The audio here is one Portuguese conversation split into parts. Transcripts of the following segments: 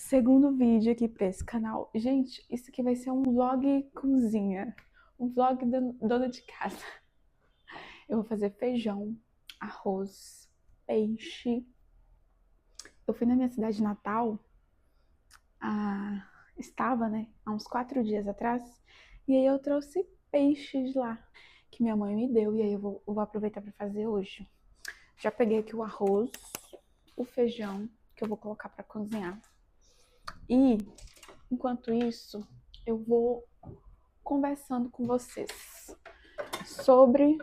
Segundo vídeo aqui para esse canal. Gente, isso aqui vai ser um vlog cozinha. Um vlog da dona de casa. Eu vou fazer feijão, arroz, peixe. Eu fui na minha cidade natal, estava, né, há uns 4 dias atrás. E aí eu trouxe peixe de lá, que minha mãe me deu. E aí eu vou aproveitar para fazer hoje. Já peguei aqui o arroz, o feijão, que eu vou colocar para cozinhar. E, enquanto isso, eu vou conversando com vocês sobre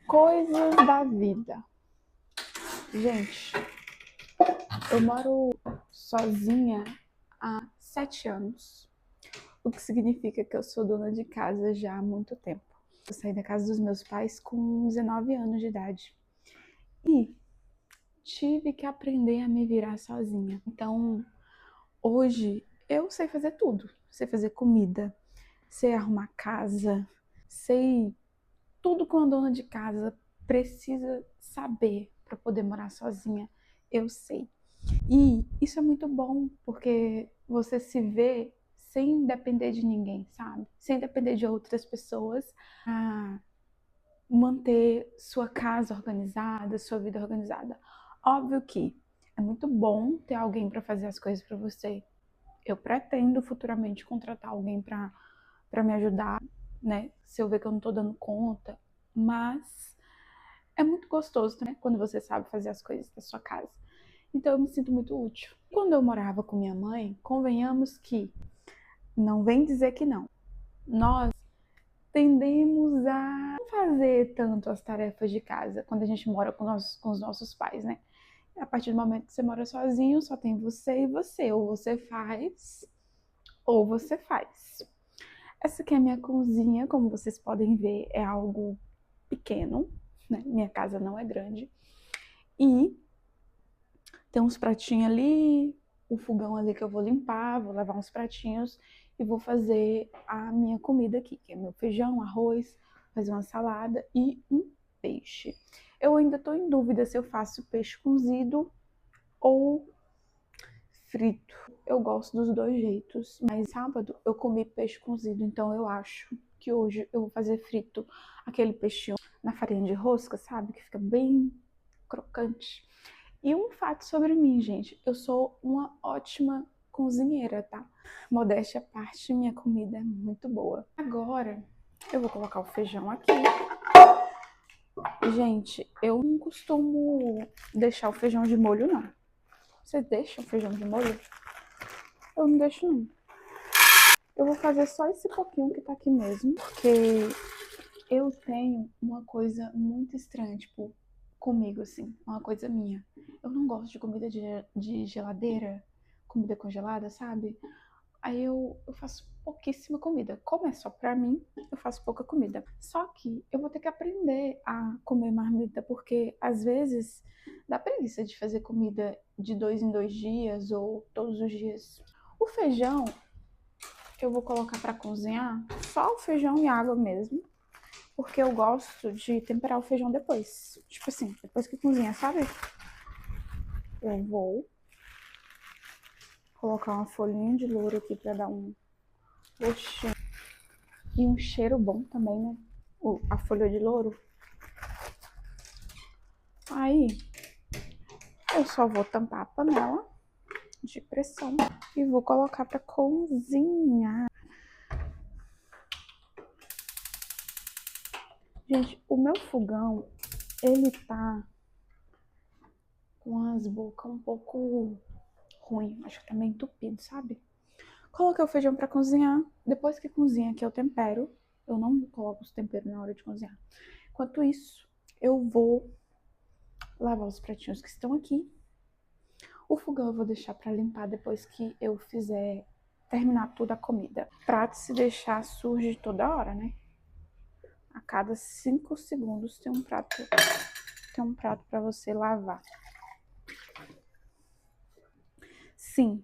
coisas da vida. Gente, eu moro sozinha há 7 anos, o que significa que eu sou dona de casa já há muito tempo. Eu saí da casa dos meus pais com 19 anos de idade e tive que aprender a me virar sozinha. Então, hoje eu sei fazer tudo. Sei fazer comida, sei arrumar casa, sei tudo que uma dona de casa precisa saber para poder morar sozinha. Eu sei. E isso é muito bom, porque você se vê sem depender de ninguém, sabe? Sem depender de outras pessoas, a manter sua casa organizada, sua vida organizada. Óbvio que é muito bom ter alguém para fazer as coisas para você. Eu pretendo futuramente contratar alguém para me ajudar, né? Se eu ver que eu não tô dando conta. Mas é muito gostoso, né? Quando você sabe fazer as coisas da sua casa. Então eu me sinto muito útil. Quando eu morava com minha mãe, convenhamos que, não vem dizer que não, nós tendemos a não fazer tanto as tarefas de casa quando a gente mora com os nossos pais, né? A partir do momento que você mora sozinho, só tem você e você. Ou você faz, ou você faz. Essa aqui é a minha cozinha, como vocês podem ver, é algo pequeno, né? Minha casa não é grande. E tem uns pratinhos ali, o fogão ali que eu vou limpar, vou lavar uns pratinhos e vou fazer a minha comida aqui, que é meu feijão, arroz, fazer uma salada e um peixe. Eu ainda estou em dúvida se eu faço peixe cozido ou frito. Eu gosto dos dois jeitos, mas sábado eu comi peixe cozido, então eu acho que hoje eu vou fazer frito, aquele peixinho na farinha de rosca, sabe? Que fica bem crocante. E um fato sobre mim, gente, eu sou uma ótima cozinheira, tá? Modéstia à parte, minha comida é muito boa. Agora, eu vou colocar o feijão aqui. Gente, eu não costumo deixar o feijão de molho, não. Vocês deixam o feijão de molho? Eu não deixo, não. Eu vou fazer só esse pouquinho que tá aqui mesmo, porque eu tenho uma coisa muito estranha, tipo, comigo, assim, uma coisa minha. Eu não gosto de comida de geladeira, comida congelada, sabe? Aí eu faço pouquíssima comida. Como é só pra mim, eu faço pouca comida. Só que eu vou ter que aprender a comer marmita, porque às vezes dá preguiça de fazer comida de 2 em 2 dias ou todos os dias. O feijão eu vou colocar pra cozinhar só o feijão e água mesmo, porque eu gosto de temperar o feijão depois. Tipo assim, depois que cozinha, sabe? Eu vou colocar uma folhinha de louro aqui pra dar um gostinho. E um cheiro bom também, né? A folha de louro. Aí, eu só vou tampar a panela de pressão e vou colocar pra cozinhar. Gente, o meu fogão, ele tá com as bocas um pouco ruim. Acho que tá meio entupido, sabe? Coloquei o feijão pra cozinhar. Depois que cozinha aqui eu tempero. Eu não coloco os temperos na hora de cozinhar. Enquanto isso, eu vou lavar os pratinhos que estão aqui. O fogão eu vou deixar pra limpar depois que eu fizer, terminar toda a comida. Prato se deixar surge toda hora, né? A cada 5 segundos tem um prato pra você lavar. Sim,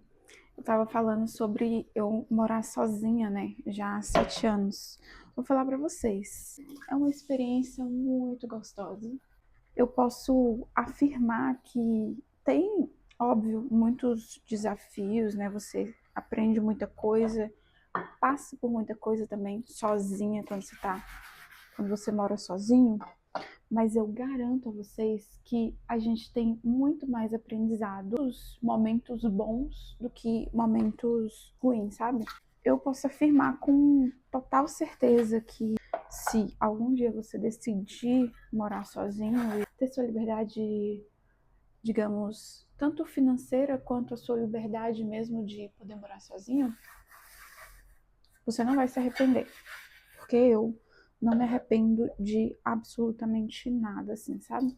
eu tava falando sobre eu morar sozinha, né? Já há 7 anos. Vou falar pra vocês. É uma experiência muito gostosa. Eu posso afirmar que tem óbvio, muitos desafios, né? Você aprende muita coisa, passa por muita coisa também sozinha quando você mora sozinho. Mas eu garanto a vocês que a gente tem muito mais aprendizados, momentos bons do que momentos ruins, sabe? Eu posso afirmar com total certeza que se algum dia você decidir morar sozinho e ter sua liberdade, digamos, tanto financeira quanto a sua liberdade mesmo de poder morar sozinho, você não vai se arrepender. Porque eu não me arrependo de absolutamente nada, assim, sabe?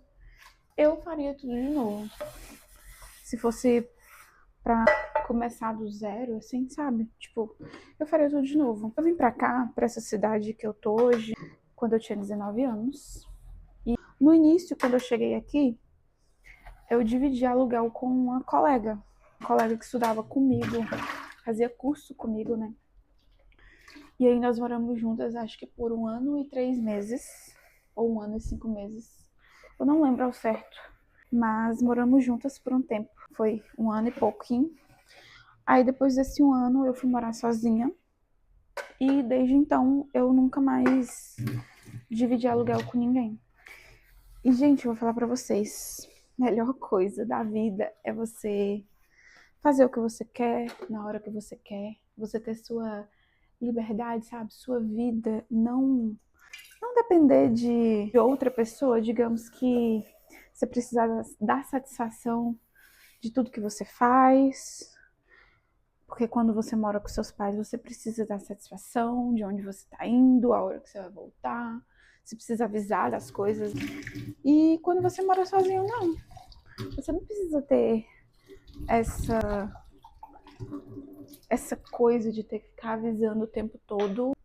Eu faria tudo de novo. Se fosse pra começar do zero, assim, sabe? Tipo, eu faria tudo de novo. Eu vim pra cá, pra essa cidade que eu tô hoje, quando eu tinha 19 anos. E no início, quando eu cheguei aqui, eu dividi aluguel com uma colega que estudava comigo, fazia curso comigo, né? E aí nós moramos juntas, acho que por 1 ano e 3 meses, ou 1 ano e 5 meses. Eu não lembro ao certo, mas moramos juntas por um tempo. Foi 1 ano e pouquinho. Aí depois desse 1 ano eu fui morar sozinha. E desde então eu nunca mais dividi aluguel com ninguém. E gente, eu vou falar pra vocês, a melhor coisa da vida é você fazer o que você quer, na hora que você quer, você ter sua liberdade, sabe? Sua vida não depender de outra pessoa, digamos que você precisar dar satisfação de tudo que você faz, porque quando você mora com seus pais, você precisa dar satisfação de onde você está indo, a hora que você vai voltar, você precisa avisar das coisas. E quando você mora sozinho, não. Você não precisa ter essa coisa de ter que ficar avisando o tempo todo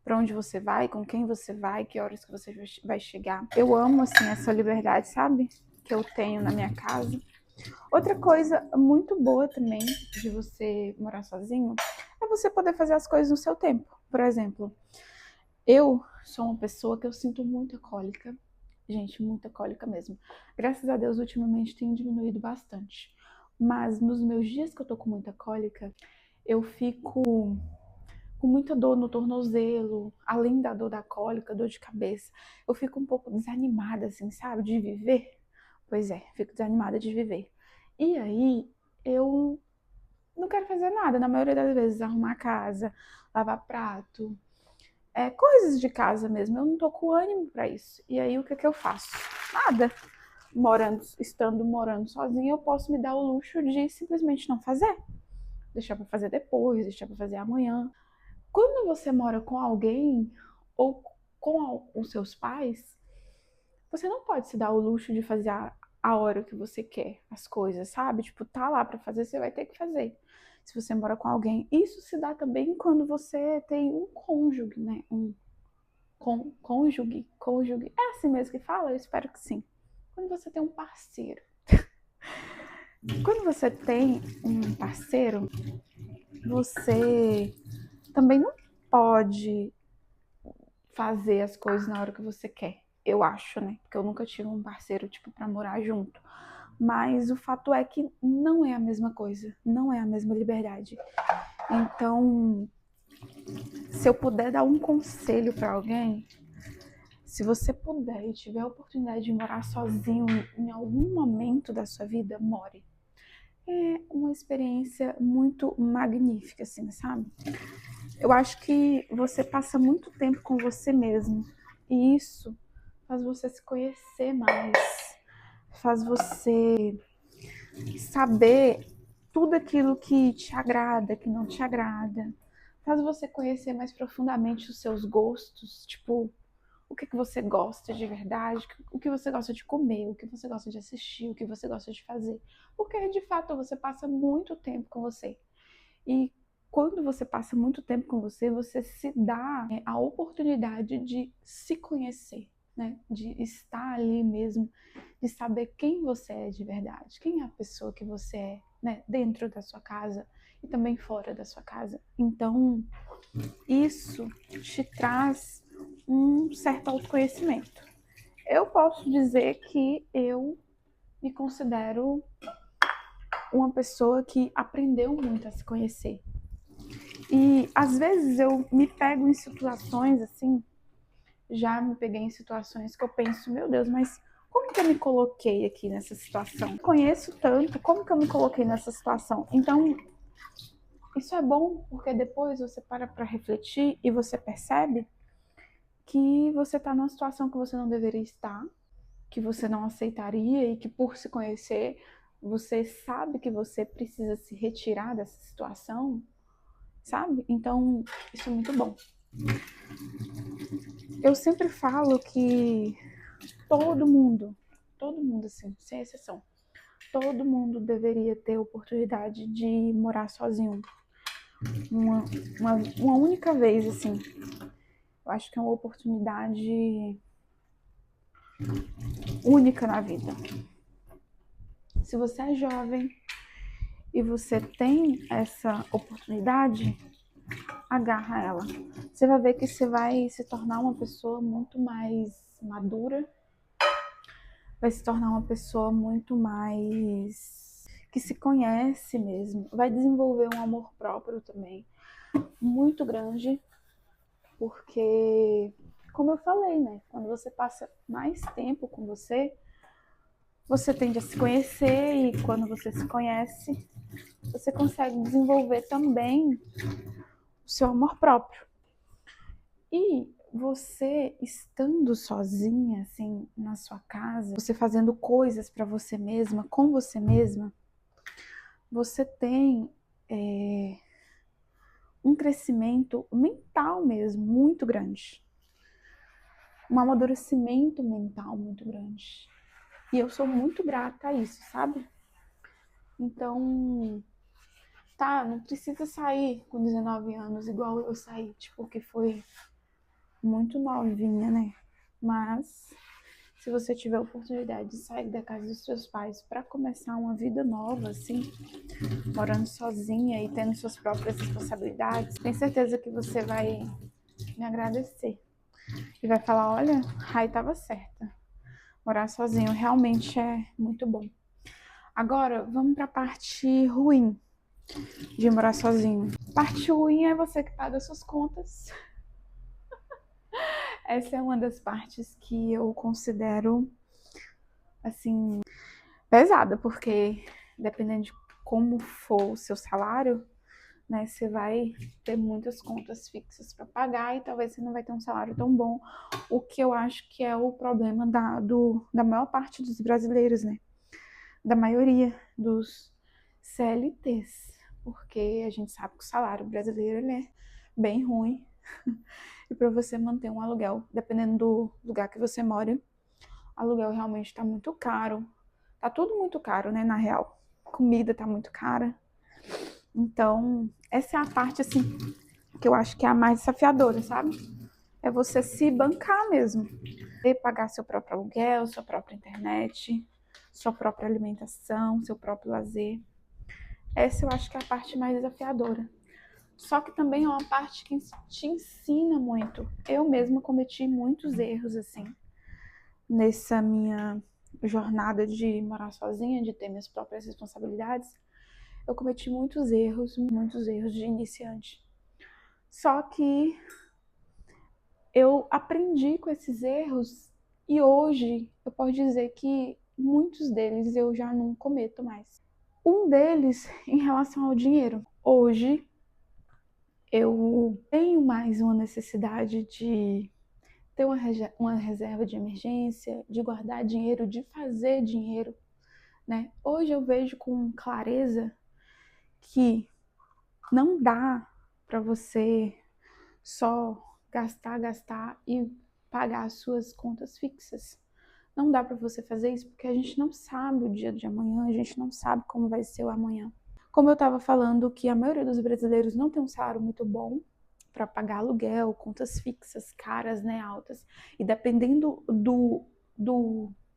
para onde você vai, com quem você vai, que horas que você vai chegar. Eu amo, assim, essa liberdade, sabe? Que eu tenho na minha casa. Outra coisa muito boa também de você morar sozinho é você poder fazer as coisas no seu tempo. Por exemplo, eu sou uma pessoa que eu sinto muita cólica. Gente, muita cólica mesmo. Graças a Deus, ultimamente tem diminuído bastante. Mas nos meus dias que eu tô com muita cólica, eu fico com muita dor no tornozelo, além da dor da cólica, dor de cabeça. Eu fico um pouco desanimada, assim, sabe, de viver. Pois é, fico desanimada de viver. E aí, eu não quero fazer nada, na maioria das vezes, arrumar a casa, lavar prato, coisas de casa mesmo. Eu não tô com ânimo pra isso. E aí, o que eu faço? Nada. Estando morando sozinha, eu posso me dar o luxo de simplesmente não fazer. Deixar pra fazer depois, deixar pra fazer amanhã. Quando você mora com alguém ou com os seus pais, você não pode se dar o luxo de fazer a hora que você quer as coisas, sabe? Tipo, tá lá pra fazer, você vai ter que fazer. Se você mora com alguém, isso se dá também quando você tem um cônjuge, né? Cônjuge. É assim mesmo que fala? Eu espero que sim. Quando você tem um parceiro. Quando você tem um parceiro, você também não pode fazer as coisas na hora que você quer. Eu acho, né? Porque eu nunca tive um parceiro, tipo, pra morar junto. Mas o fato é que não é a mesma coisa. Não é a mesma liberdade. Então, se eu puder dar um conselho pra alguém, se você puder e tiver a oportunidade de morar sozinho em algum momento da sua vida, more. É uma experiência muito magnífica, assim, sabe? Eu acho que você passa muito tempo com você mesmo. E isso faz você se conhecer mais. Faz você saber tudo aquilo que te agrada, que não te agrada. Faz você conhecer mais profundamente os seus gostos, tipo, o que você gosta de verdade, o que você gosta de comer, o que você gosta de assistir, o que você gosta de fazer. Porque, de fato, você passa muito tempo com você. E quando você passa muito tempo com você, você se dá a oportunidade de se conhecer, né? De estar ali mesmo, de saber quem você é de verdade, quem é a pessoa que você é, né? Dentro da sua casa e também fora da sua casa. Então, isso te traz um certo autoconhecimento. Eu posso dizer que eu me considero uma pessoa que aprendeu muito a se conhecer. E às vezes eu me pego em situações assim, já me peguei em situações que eu penso, meu Deus, mas como que eu me coloquei aqui nessa situação? Eu conheço tanto, como que eu me coloquei nessa situação? Então, isso é bom, porque depois você para refletir e você percebe que você está numa situação que você não deveria estar, que você não aceitaria e que por se conhecer, você sabe que você precisa se retirar dessa situação, sabe? Então, isso é muito bom. Eu sempre falo que todo mundo assim, sem exceção, todo mundo deveria ter a oportunidade de morar sozinho. Uma única vez, assim. Eu acho que é uma oportunidade única na vida. Se você é jovem e você tem essa oportunidade, agarra ela. Você vai ver que você vai se tornar uma pessoa muito mais madura, vai se tornar uma pessoa muito mais que se conhece mesmo, vai desenvolver um amor próprio também, muito grande, porque, como eu falei, né, quando você passa mais tempo com você tende a se conhecer e quando você se conhece, você consegue desenvolver também o seu amor próprio. E você estando sozinha, assim, na sua casa, você fazendo coisas para você mesma, com você mesma, você tem um crescimento mental mesmo muito grande. Um amadurecimento mental muito grande. E eu sou muito grata a isso, sabe? Então, tá, não precisa sair com 19 anos igual eu saí, tipo, que foi muito novinha, né? Mas se você tiver a oportunidade de sair da casa dos seus pais para começar uma vida nova, assim, morando sozinha e tendo suas próprias responsabilidades, tenho certeza que você vai me agradecer e vai falar, olha, Rai estava certa. Morar sozinho realmente é muito bom. Agora, vamos para a parte ruim de morar sozinho. Parte ruim é você que paga suas contas. Essa é uma das partes que eu considero, assim, pesada, porque dependendo de como for o seu salário, né, você vai ter muitas contas fixas para pagar e talvez você não vai ter um salário tão bom, o que eu acho que é o problema da maior parte dos brasileiros, né, da maioria dos CLTs, porque a gente sabe que o salário brasileiro ele é bem ruim e para você manter um aluguel, dependendo do lugar que você mora, aluguel realmente está muito caro, tá tudo muito caro, né, na real, comida tá muito cara. Então, essa é a parte, assim, que eu acho que é a mais desafiadora, sabe? É você se bancar mesmo. E pagar seu próprio aluguel, sua própria internet, sua própria alimentação, seu próprio lazer. Essa eu acho que é a parte mais desafiadora. Só que também é uma parte que te ensina muito. Eu mesma cometi muitos erros, assim, nessa minha jornada de morar sozinha, de ter minhas próprias responsabilidades. Eu cometi muitos erros de iniciante. Só que eu aprendi com esses erros e hoje eu posso dizer que muitos deles eu já não cometo mais. Um deles em relação ao dinheiro. Hoje eu tenho mais uma necessidade de ter uma reserva de emergência, de guardar dinheiro, de fazer dinheiro, né? Hoje eu vejo com clareza que não dá para você só gastar e pagar as suas contas fixas. Não dá para você fazer isso porque a gente não sabe o dia de amanhã, a gente não sabe como vai ser o amanhã. Como eu estava falando que a maioria dos brasileiros não tem um salário muito bom para pagar aluguel, contas fixas, caras, né, altas. E dependendo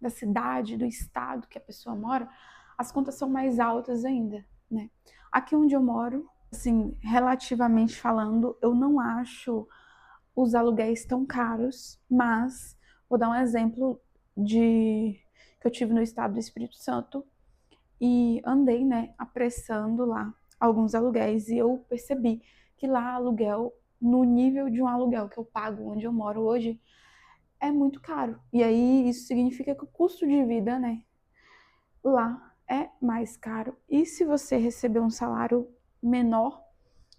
da cidade, do estado que a pessoa mora, as contas são mais altas ainda, né? Aqui onde eu moro, assim, relativamente falando, eu não acho os aluguéis tão caros, mas vou dar um exemplo que eu tive no estado do Espírito Santo. e andei, né, apressando lá alguns aluguéis e eu percebi que lá aluguel, no nível de um aluguel que eu pago onde eu moro hoje, é muito caro. E aí isso significa que o custo de vida, né, lá é mais caro. E se você receber um salário menor,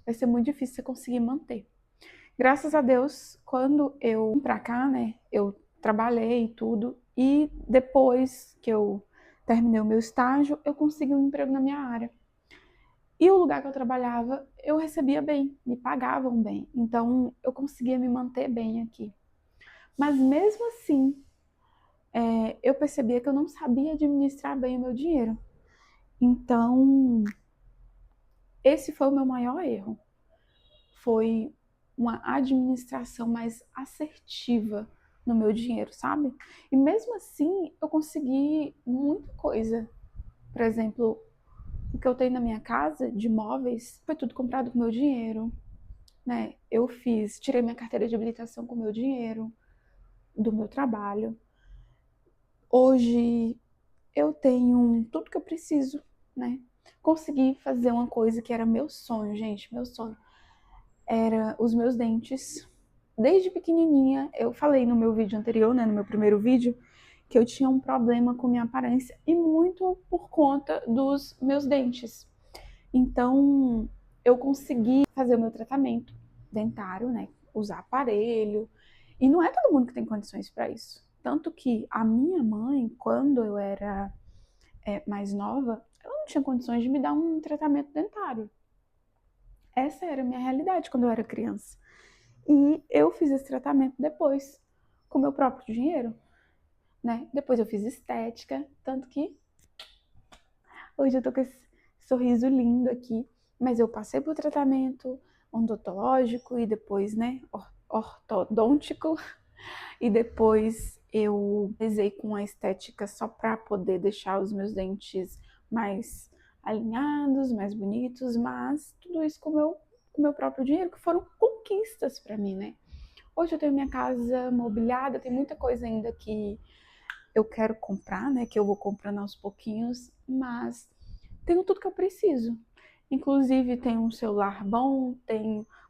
vai ser muito difícil você conseguir manter. Graças a Deus, quando eu vim pra cá, né, eu trabalhei e tudo, e depois que eu terminei o meu estágio, eu consegui um emprego na minha área. E o lugar que eu trabalhava, eu recebia bem, me pagavam bem. Então, eu conseguia me manter bem aqui. Mas mesmo assim, eu percebia que eu não sabia administrar bem o meu dinheiro. Então, esse foi o meu maior erro. Foi uma administração mais assertiva no meu dinheiro, sabe? E mesmo assim, eu consegui muita coisa. Por exemplo, o que eu tenho na minha casa de móveis foi tudo comprado com meu dinheiro, né? Eu tirei minha carteira de habilitação com meu dinheiro, do meu trabalho. Hoje eu tenho tudo que eu preciso, né? Consegui fazer uma coisa que era meu sonho, gente, meu sonho. Era os meus dentes. Desde pequenininha, eu falei no meu vídeo anterior, né, no meu primeiro vídeo, que eu tinha um problema com minha aparência e muito por conta dos meus dentes. Então, eu consegui fazer o meu tratamento dentário, né, usar aparelho, e não é todo mundo que tem condições para isso. Tanto que a minha mãe, quando eu era mais nova, ela não tinha condições de me dar um tratamento dentário. Essa era a minha realidade quando eu era criança. E eu fiz esse tratamento depois, com meu próprio dinheiro, né? Depois eu fiz estética, tanto que hoje eu tô com esse sorriso lindo aqui. Mas eu passei por tratamento odontológico e depois, né, ortodôntico. E depois eu pesei com a estética só para poder deixar os meus dentes mais alinhados, mais bonitos, mas tudo isso com o meu próprio dinheiro, que foram conquistas para mim, né? Hoje eu tenho minha casa mobiliada, tem muita coisa ainda que eu quero comprar, né? Que eu vou comprando aos pouquinhos, mas tenho tudo que eu preciso. Inclusive tenho um celular bom,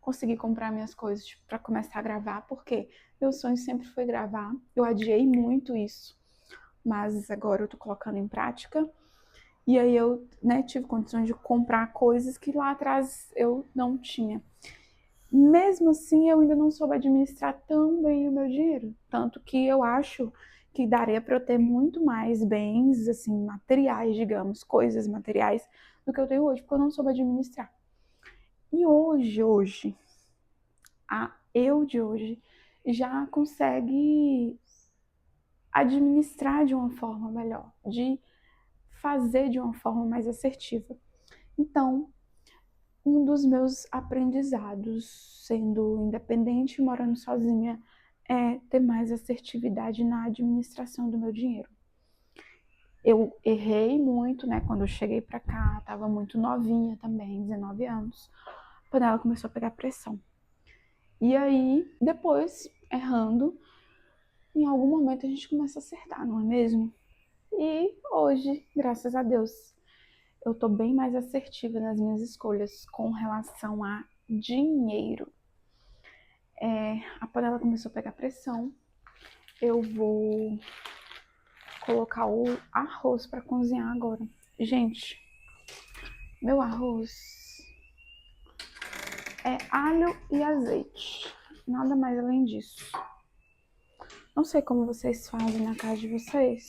consegui comprar minhas coisas para começar a gravar, porque meu sonho sempre foi gravar. Eu adiei muito isso, mas agora eu tô colocando em prática. E aí eu, né, tive condições de comprar coisas que lá atrás eu não tinha. Mesmo assim, eu ainda não soube administrar tão bem o meu dinheiro. Tanto que eu acho que daria para eu ter muito mais bens, assim, materiais, digamos, coisas materiais, do que eu tenho hoje, porque eu não soube administrar. E hoje, a eu de hoje, já consegue administrar de uma forma melhor, de fazer de uma forma mais assertiva. Então, um dos meus aprendizados, sendo independente e morando sozinha, é ter mais assertividade na administração do meu dinheiro. Eu errei muito, né? Quando eu cheguei pra cá, tava muito novinha também, 19 anos. A panela começou a pegar pressão. E aí, depois, errando, em algum momento a gente começa a acertar, não é mesmo? E hoje, graças a Deus, eu tô bem mais assertiva nas minhas escolhas com relação a dinheiro. A panela começou a pegar pressão. Eu vou colocar o arroz para cozinhar agora. Gente, meu arroz é alho e azeite. Nada mais além disso. Não sei como vocês fazem na casa de vocês.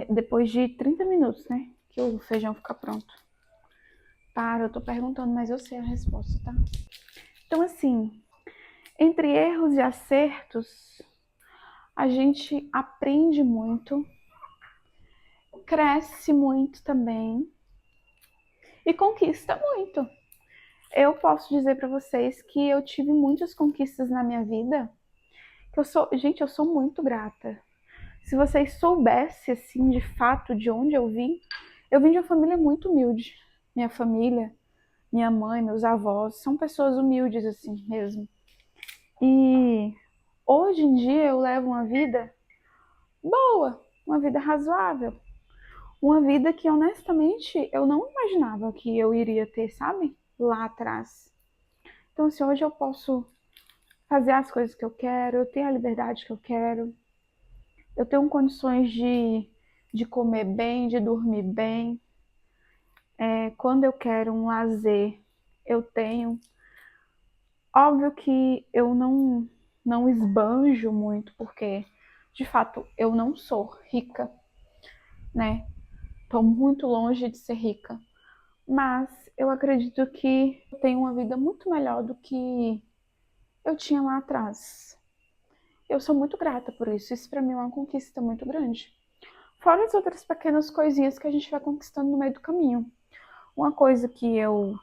Depois de 30 minutos, né? Que o feijão fica pronto. Para, eu tô perguntando, mas eu sei a resposta, tá? Então, assim, entre erros e acertos, a gente aprende muito, cresce muito também e conquista muito. Eu posso dizer para vocês que eu tive muitas conquistas na minha vida, que eu sou muito grata. Se vocês soubessem assim de fato de onde eu vim de uma família muito humilde. Minha família, minha mãe, meus avós, são pessoas humildes assim mesmo. E hoje em dia eu levo uma vida boa, uma vida razoável. Uma vida que, honestamente, eu não imaginava que eu iria ter, sabe? Lá atrás. Então, assim, hoje eu posso fazer as coisas que eu quero, eu tenho a liberdade que eu quero, eu tenho condições de comer bem, de dormir bem. Quando eu quero um lazer, eu tenho. Óbvio que eu não esbanjo muito, porque, de fato, eu não sou rica, né? Estou muito longe de ser rica. Mas eu acredito que eu tenho uma vida muito melhor do que eu tinha lá atrás. Eu sou muito grata por isso. Isso para mim é uma conquista muito grande. Fora as outras pequenas coisinhas que a gente vai conquistando no meio do caminho. Uma coisa que eu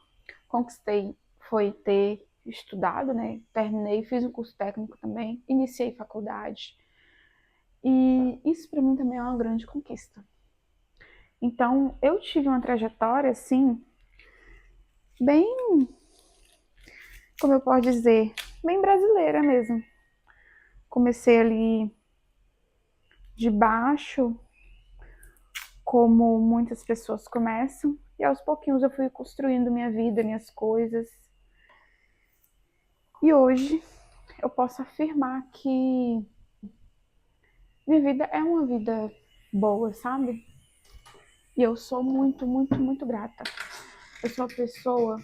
conquistei foi ter estudado, né? Terminei, fiz um curso técnico também, iniciei faculdade. E isso para mim também é uma grande conquista. Então, eu tive uma trajetória assim, bem, como eu posso dizer, bem brasileira mesmo. Comecei ali de baixo, como muitas pessoas começam, e aos pouquinhos eu fui construindo minha vida, minhas coisas. E hoje eu posso afirmar que minha vida é uma vida boa, sabe? E eu sou muito, muito, muito grata. Eu sou uma pessoa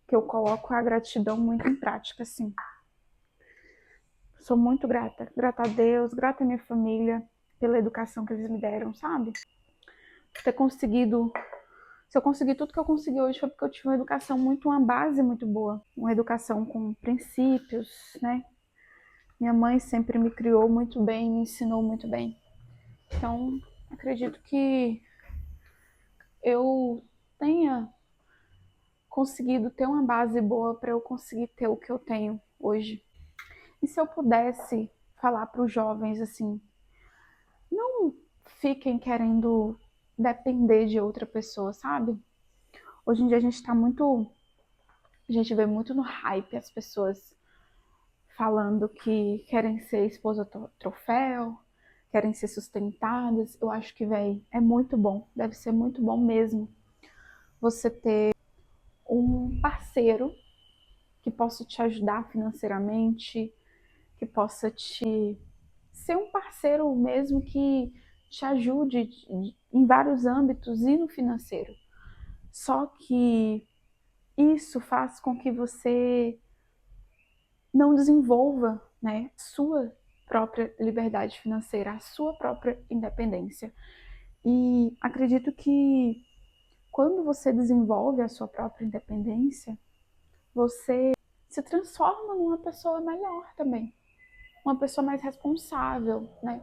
que eu coloco a gratidão muito em prática, assim. Sou muito grata. Grata a Deus, grata à minha família pela educação que eles me deram, sabe? Ter conseguido. Se eu consegui tudo que eu consegui hoje foi porque eu tive uma educação uma base muito boa. Uma educação com princípios, né? Minha mãe sempre me criou muito bem, me ensinou muito bem. Então, acredito que eu tenha conseguido ter uma base boa para eu conseguir ter o que eu tenho hoje. E se eu pudesse falar para os jovens assim, não fiquem querendo depender de outra pessoa, sabe? Hoje em dia a gente vê muito no hype as pessoas falando que querem ser esposa troféu, querem ser sustentadas. Eu acho que, véi, é muito bom, deve ser muito bom mesmo você ter um parceiro que possa te ajudar financeiramente, que possa te ser um parceiro mesmo que te ajude em vários âmbitos e no financeiro. Só que isso faz com que você não desenvolva, né, sua própria liberdade financeira, a sua própria independência. E acredito que quando você desenvolve a sua própria independência, você se transforma numa pessoa melhor também, uma pessoa mais responsável, né?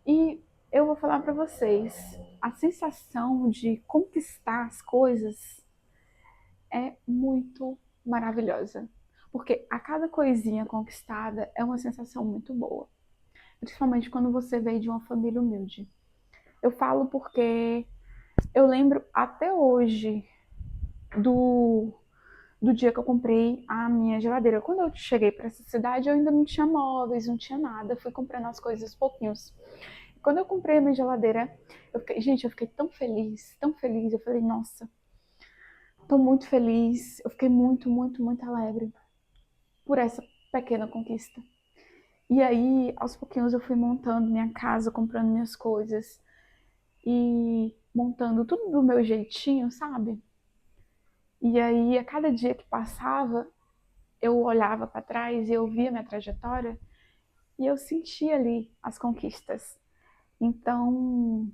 E eu vou falar para vocês, a sensação de conquistar as coisas é muito maravilhosa, porque a cada coisinha conquistada é uma sensação muito boa, principalmente quando você veio de uma família humilde. Eu falo porque eu lembro até hoje do, do dia que eu comprei a minha geladeira. Quando eu cheguei para essa cidade, eu ainda não tinha móveis, não tinha nada, fui comprando as coisas aos pouquinhos. Quando eu comprei a minha geladeira, eu fiquei tão feliz, tão feliz. Eu falei, nossa, tô muito feliz. Eu fiquei muito, muito, muito alegre por essa pequena conquista. E aí, aos pouquinhos, eu fui montando minha casa, comprando minhas coisas e montando tudo do meu jeitinho, sabe? E aí, a cada dia que passava, eu olhava para trás e eu via minha trajetória e eu sentia ali as conquistas. Então,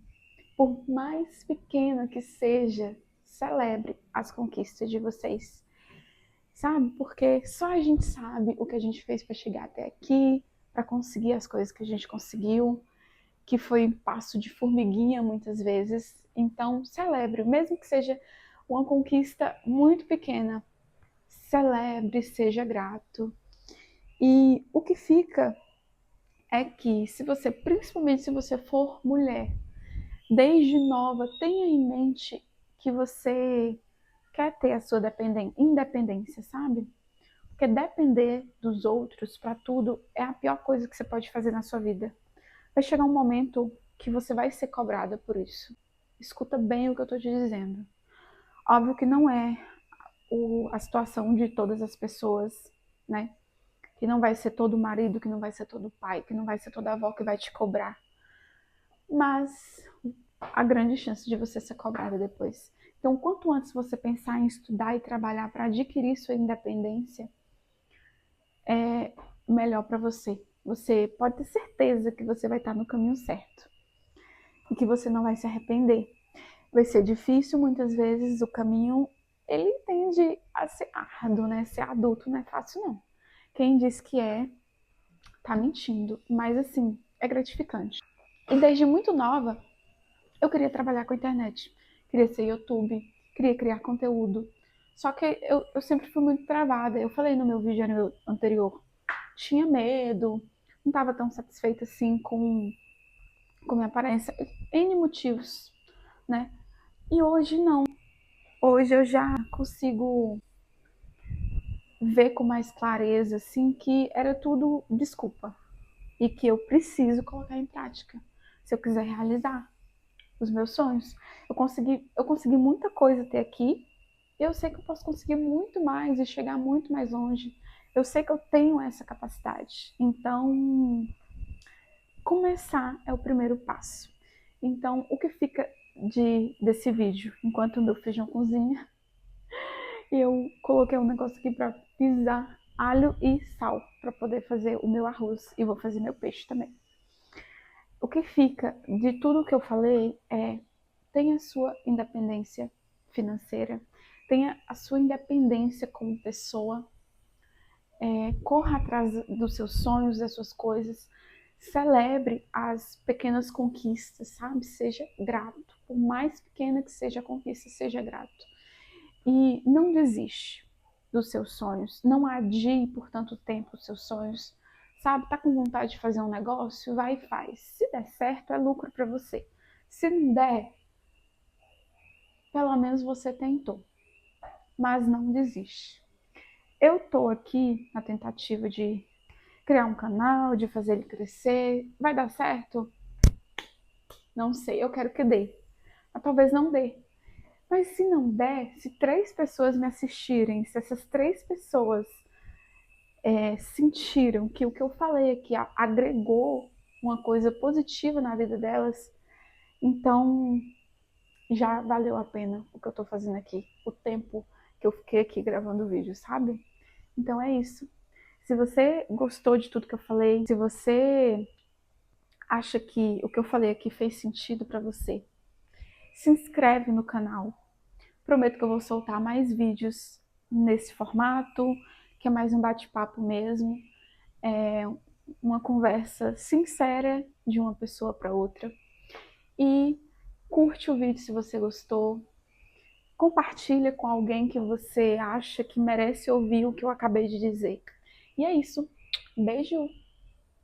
por mais pequena que seja, celebre as conquistas de vocês, sabe? Porque só a gente sabe o que a gente fez para chegar até aqui, para conseguir as coisas que a gente conseguiu, que foi um passo de formiguinha muitas vezes. Então, celebre, mesmo que seja uma conquista muito pequena, celebre, seja grato. E o que fica é que, principalmente se você for mulher, desde nova, tenha em mente que você quer ter a sua independência, sabe? Porque depender dos outros para tudo é a pior coisa que você pode fazer na sua vida. vai chegar um momento que você vai ser cobrada por isso. Escuta bem o que eu tô te dizendo. Óbvio que não é a situação de todas as pessoas, né? Que não vai ser todo marido, que não vai ser todo pai, que não vai ser toda avó que vai te cobrar. Mas há grande chance de você ser cobrada depois. Então, quanto antes você pensar em estudar e trabalhar para adquirir sua independência, é melhor para você. Você pode ter certeza que você vai estar no caminho certo e que você não vai se arrepender. Vai ser difícil muitas vezes, o caminho ele tende a ser árduo, né? Ser adulto não é fácil não. Quem diz que é, tá mentindo, mas assim, é gratificante. E desde muito nova, eu queria trabalhar com a internet, queria ser YouTube, queria criar conteúdo. Só que eu sempre fui muito travada. Eu falei no meu vídeo anterior, tinha medo, não estava tão satisfeita assim com minha aparência, N motivos, né? E hoje não. Hoje eu já consigo ver com mais clareza, assim, que era tudo desculpa e que eu preciso colocar em prática se eu quiser realizar os meus sonhos. Eu consegui muita coisa até aqui e eu sei que eu posso conseguir muito mais e chegar muito mais longe. Eu sei que eu tenho essa capacidade. Então, começar é o primeiro passo. Então, o que fica desse vídeo? Enquanto o meu feijão cozinha, eu coloquei um negócio aqui para pisar alho e sal para poder fazer o meu arroz e vou fazer meu peixe também. O que fica de tudo que eu falei é: tenha sua independência financeira, tenha a sua independência como pessoa, corra atrás dos seus sonhos, das suas coisas, celebre as pequenas conquistas, sabe? Seja grato, por mais pequena que seja a conquista, seja grato. E não desiste dos seus sonhos, não adie por tanto tempo os seus sonhos, sabe? Tá com vontade de fazer um negócio? Vai e faz. Se der certo, é lucro para você. Se não der, pelo menos você tentou, mas não desiste. Eu tô aqui na tentativa de criar um canal, de fazer ele crescer. Vai dar certo? Não sei, eu quero que dê. Mas talvez não dê. Mas se não der, se 3 pessoas me assistirem, se essas 3 pessoas sentiram que o que eu falei aqui agregou uma coisa positiva na vida delas, então já valeu a pena o que eu tô fazendo aqui, o tempo que eu fiquei aqui gravando o vídeo, sabe? Então é isso. Se você gostou de tudo que eu falei, se você acha que o que eu falei aqui fez sentido para você, se inscreve no canal. Prometo que eu vou soltar mais vídeos nesse formato, que é mais um bate-papo mesmo, uma conversa sincera de uma pessoa para outra. E curte o vídeo se você gostou, compartilha com alguém que você acha que merece ouvir o que eu acabei de dizer. E é isso. Beijo!